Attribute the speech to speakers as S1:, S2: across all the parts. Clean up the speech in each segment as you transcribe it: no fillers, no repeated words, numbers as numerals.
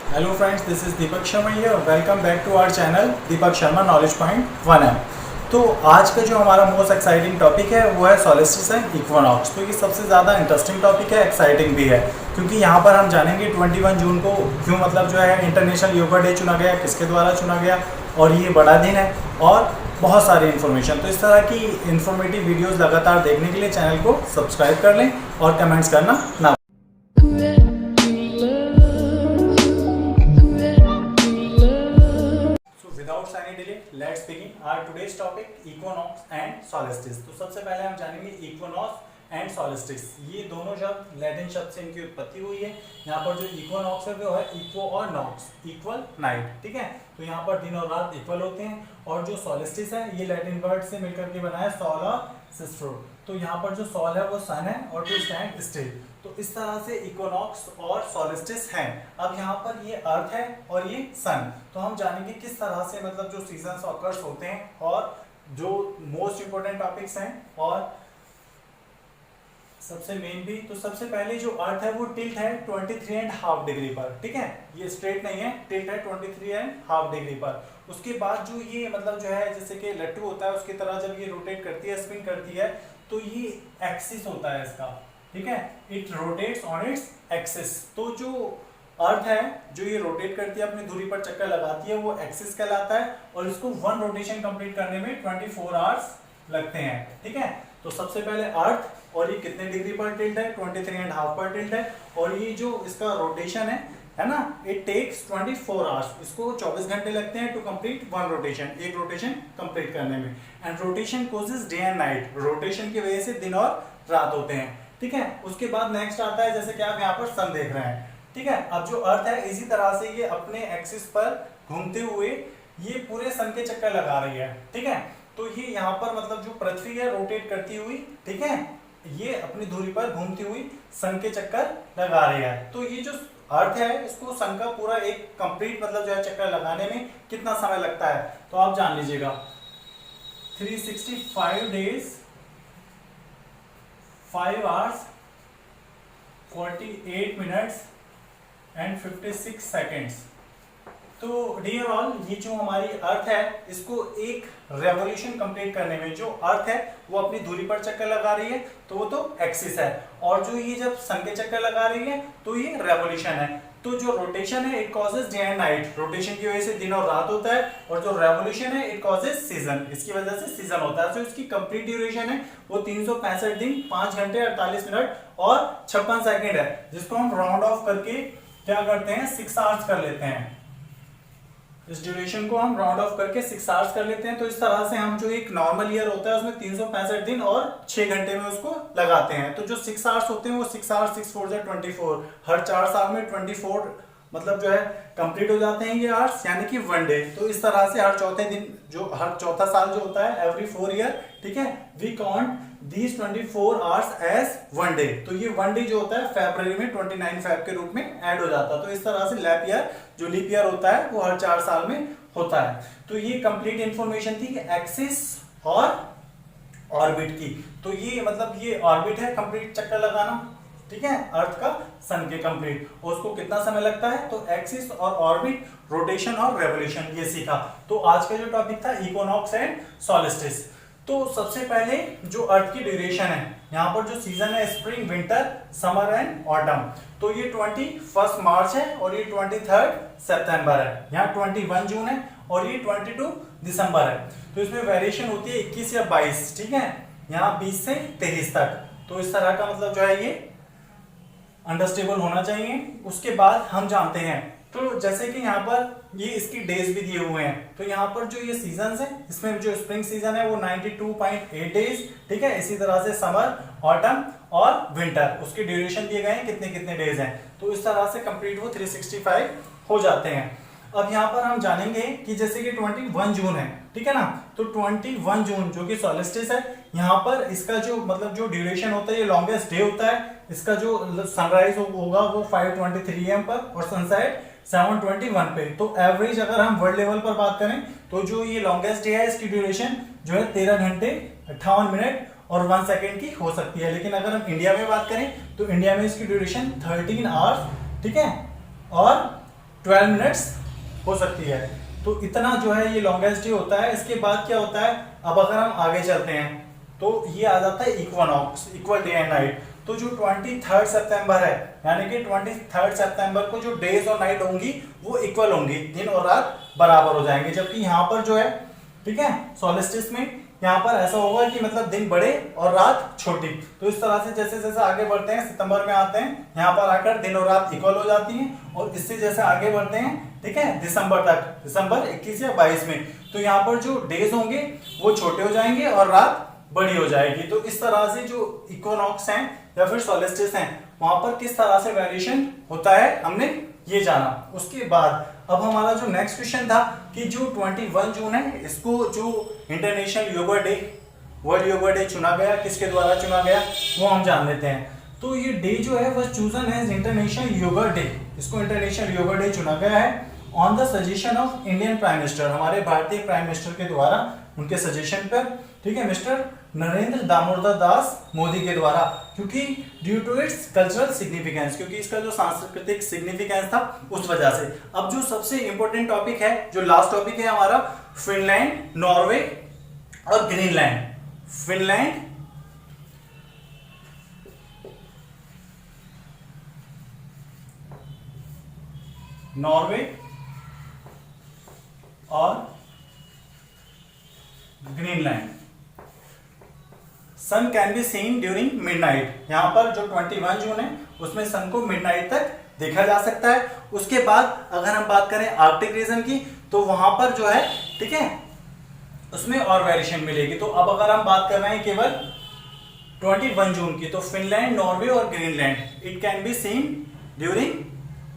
S1: Hello friends, this is Deepak Sharma here. Welcome back to our channel Deepak Sharma knowledge point 1M। तो आज का जो हमारा मोस्ट एक्साइटिंग टॉपिक है वो है सोल्स्टिस एंड इक्विनॉक्स। तो ये सबसे ज़्यादा इंटरेस्टिंग टॉपिक है, एक्साइटिंग भी है, क्योंकि यहाँ पर हम जानेंगे 21 जून को क्यों मतलब जो है इंटरनेशनल योगा डे चुना गया, किसके द्वारा चुना गया और ये बड़ा दिन है, और बहुत सारी इन्फॉर्मेशन। तो इस तरह की इन्फॉर्मेटिव वीडियोज़ लगातार देखने के लिए चैनल को सब्सक्राइब कर लें और कमेंट्स करना ना। Without any delay, let's begin our today's topic, equinox and solstice। तो सबसे पहले हम जानेंगे equinox and solstice। ये दोनों शब्द लैटिन शब्द से इनकी उत्पत्ति हुई है। यहाँ पर जो इक्विनॉक्स है वो है इक्वो और नॉक्स, इक्वल नाइट, ठीक है। तो यहाँ पर दिन और रात इक्वल होते हैं। और जो सोल्स्टिस है ये लैटिन वर्ड से मिलकर के बना है सोल और सिस्ट्रो। तो यहाँ पर जो सोल है वो सन है और टू स्टैंड स्टिल। तो इस तरह से इक्विनॉक्स और सोल्स्टिस हैं। अब यहाँ पर ये अर्थ है और ये सन। तो हम जानेंगे किस तरह से मतलब जो सीजन्स ऑकर्स होते हैं और जो मोस्ट इंपोर्टेंट टॉपिक्स हैं और सबसे मेन भी। तो सबसे पहले जो अर्थ है वो टिल्ट है 23.5 डिग्री पर, ठीक है। ये स्ट्रेट नहीं है, टिल्ट है 23.5 डिग्री पर। उसके बाद जो ये मतलब जो है जैसे कि लट्टू होता है उसकी तरह जब ये रोटेट करती है, स्पिन करती है, तो ये एक्सिस होता है इसका, ठीक है। It rotates on its axis. तो जो अर्थ है जो ये रोटेट करती है, अपनी धुरी पर चक्कर लगाती है, वो एक्सिस कहलाता है। और इसको वन रोटेशन कंप्लीट करने में 24 आवर्स लगते हैं, ठीक है। तो सबसे पहले अर्थ, और ये कितने डिग्री पर टिल्ट है, 23.5 पर टिल्ट है। और ये जो इसका रोटेशन है ना, इट टेक्स 24 आवर्स। इसको 24 घंटे लगते हैं टू कंप्लीट वन रोटेशन, एक रोटेशन कंप्लीट करने में। And rotation causes day and night. Rotation की वजह से दिन और रात होते हैं, ठीक है। उसके बाद नेक्स्ट आता है जैसे कि आप यहाँ पर सन देख रहे हैं, ठीक है। अब जो अर्थ है इसी तरह से ये अपने एक्सिस पर घूमते हुए ये पूरे सन के चक्कर लगा रही है, ठीक है। तो ये यहाँ पर मतलब जो पृथ्वी है रोटेट करती हुई, ठीक है, ये अपनी धुरी पर घूमती हुई सन के चक्कर लगा रही है। तो ये जो अर्थ है इसको सन का पूरा एक कंप्लीट मतलब जो है चक्कर लगाने में कितना समय लगता है, तो आप जान लीजिएगा 365 days 5 hours 48 minutes and 56 seconds। तो डियर ऑल, ये जो हमारी अर्थ है इसको एक रेवोल्यूशन कंप्लीट करने में, जो अर्थ है वो अपनी धुरी पर चक्कर लगा रही है तो वो तो एक्सिस है, और जो ये जब सन के चक्कर लगा रही है तो ये रेवोल्यूशन है। तो जो रोटेशन है it causes day and night, rotation की वजह से दिन और रात होता है। और जो रेवोल्यूशन है इट कॉजेस सीजन, इसकी वजह से सीजन होता है। तो इसकी कंप्लीट ड्यूरेशन है वो 365 दिन 5 घंटे 48 मिनट और 56 सेकंड है, जिसको हम राउंड ऑफ करके क्या करते हैं 6 आवर्स कर लेते हैं। इस ड्यूरेशन को हम राउंड ऑफ करके 6 आवर्स कर लेते हैं। तो इस तरह से हम जो एक नॉर्मल ईयर होता है उसमें 365 दिन और 6 घंटे में उसको लगाते हैं। तो जो 6 आवर्स होते हैं वो 6 आवर्स 6 4 24, हर 4 साल में 24 मतलब जो है कंप्लीट हो जाते हैं ये आवर्स, यानी कि 1 डे। तो इस तरह से हर चौथे दिन, जो हर चौथा साल जो होता है एवरी 4 ईयर, ठीक है, we count these 24 hours as 1 day। तो ये 1 डे जो होता है फरवरी में 29 फेब के रूप में ऐड हो जाता है। तो इस तरह से लैप ईयर, जो लीप ईयर होता है वो हर 4 साल में होता है। तो ये कंप्लीट इंफॉर्मेशन थी एक्सिस और ऑर्बिट की। तो ये मतलब ये ऑर्बिट है कंप्लीट चक्कर लगाना, ठीक है, अर्थ का सन के कंप्लीट, और उसको कितना समय लगता है। तो एक्सिस और ऑर्बिट, रोटेशन और रेवोल्यूशन, ये सीखा। तो आज का जो टॉपिक था इक्विनॉक्स एंड सोल्स्टिस। तो सबसे पहले जो अर्थ की ड्यूरेशन है, यहाँ पर जो सीजन है spring, winter, summer and autumn, तो ये 21 मार्च है और ये 23 सितंबर है। यहाँ 21 जून है और ये 22 दिसंबर है। तो इसमें वेरिएशन होती है 21 या 22, ठीक है, यहाँ 20 से 23 तक। तो इस तरह का मतलब जो है ये अंडरस्टेबल होना चाहिए। उसके बाद हम जानते हैं, तो जैसे कि यहाँ पर ये इसकी डेज भी दिए हुए हैं। तो यहाँ पर जो ये सीजन्स है, इसमें जो स्प्रिंग सीजन है वो 92.8 डेज, ठीक है। इसी तरह से समर, ऑटम और विंटर, उसके ड्यूरेशन दिए गए हैं कितने कितने डेज हैं। तो इस तरह से कंप्लीट वो 365 हो जाते हैं। अब यहाँ पर हम जानेंगे कि जैसे कि 21 जून है, ठीक है ना, तो 21 जून जो कि सोल्स्टिस है, यहाँ पर इसका जो मतलब जो ड्यूरेशन होता है ये लॉन्गेस्ट डे होता है। इसका जो सनराइज होगा वो 5:23 AM पर और सनसेट 7:21 पे। तो एवरेज अगर हम वर्ल्ड लेवल पर बात करें तो जो ये लॉन्गेस्ट डे है इसकी ड्यूरेशन जो है 13 घंटे 58 मिनट और 1 सेकेंड की हो सकती है। लेकिन अगर हम इंडिया में बात करें तो इंडिया में इसकी ड्यूरेशन 13 आवर्स, ठीक है, और 12 मिनट्स हो सकती है। तो इतना जो है ये लॉन्गेस्ट डे होता है। इसके बाद क्या होता है, अब अगर हम आगे चलते हैं तो ये आ जाता है इक्वानॉक्स, इक्वल डे एंड नाइट। तो जो 23 सितंबर है, यानी कि 23 सितंबर को जो डेज और नाइट होंगी वो इक्वल होंगी, दिन और रात बराबर हो जाएंगे। जबकि यहाँ पर जो है, ठीक है, सोलिस्टिस में यहाँ पर ऐसा होगा कि मतलब दिन बड़े और रात छोटी। तो इस तरह से जैसे जैसे आगे बढ़ते हैं, सितंबर में आते हैं, यहाँ पर आकर दिन और रात इक्वल हो जाती हैं। और इससे जैसे आगे बढ़ते हैं, ठीक है, दिसंबर तक, दिसंबर 21 या 22 में, तो यहाँ पर जो डेज होंगे वो छोटे हो जाएंगे और रात बड़ी हो जाएगी। तो इस तरह से जो इक्विनॉक्स हैं या फिर सोलिस्टिस हैं, वहां पर किस तरह से वेरिएशन होता है हमने ये जाना। उसके बाद अब हमारा जो नेक्स्ट क्वेश्चन था कि जो 21 जून है, इसको जो international yoga day, world yoga day चुना गया, किसके द्वारा चुना गया वो हम जान लेते हैं। तो ये डे जो है वह chosen as international yoga day, इसको इंटरनेशनल योगा डे चुना गया है on the suggestion of Indian prime minister, हमारे भारतीय प्राइम मिनिस्टर के द्वारा, उनके सजेशन पर, ठीक है, मिस्टर नरेंद्र दामोदर दास मोदी के द्वारा। क्योंकि due to its cultural significance, क्योंकि इसका जो सांस्कृतिक सिग्निफिकेंस था उस वजह से। अब जो सबसे इंपॉर्टेंट टॉपिक है, जो लास्ट टॉपिक है हमारा, फिनलैंड, नॉर्वे और ग्रीनलैंड। फिनलैंड, नॉर्वे और Greenland. Sun can be seen during midnight, यहां पर जो 21 जून है उसमें सन को मिडनाइट तक देखा जा सकता है। उसके बाद अगर हम बात करें आर्कटिक रीजन की, तो वहां पर जो है, ठीक है, उसमें और वेरिएशन मिलेगी। तो अब अगर हम बात कर रहे हैं केवल 21 जून की, तो फिनलैंड, नॉर्वे और Greenland, it can be seen during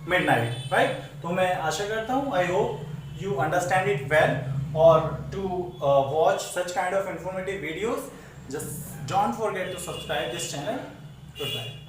S1: midnight, right. तो मैं आशा करता हूं, I hope you understand it well, और to watch such kind of informative videos, just don't forget to subscribe this channel. Goodbye.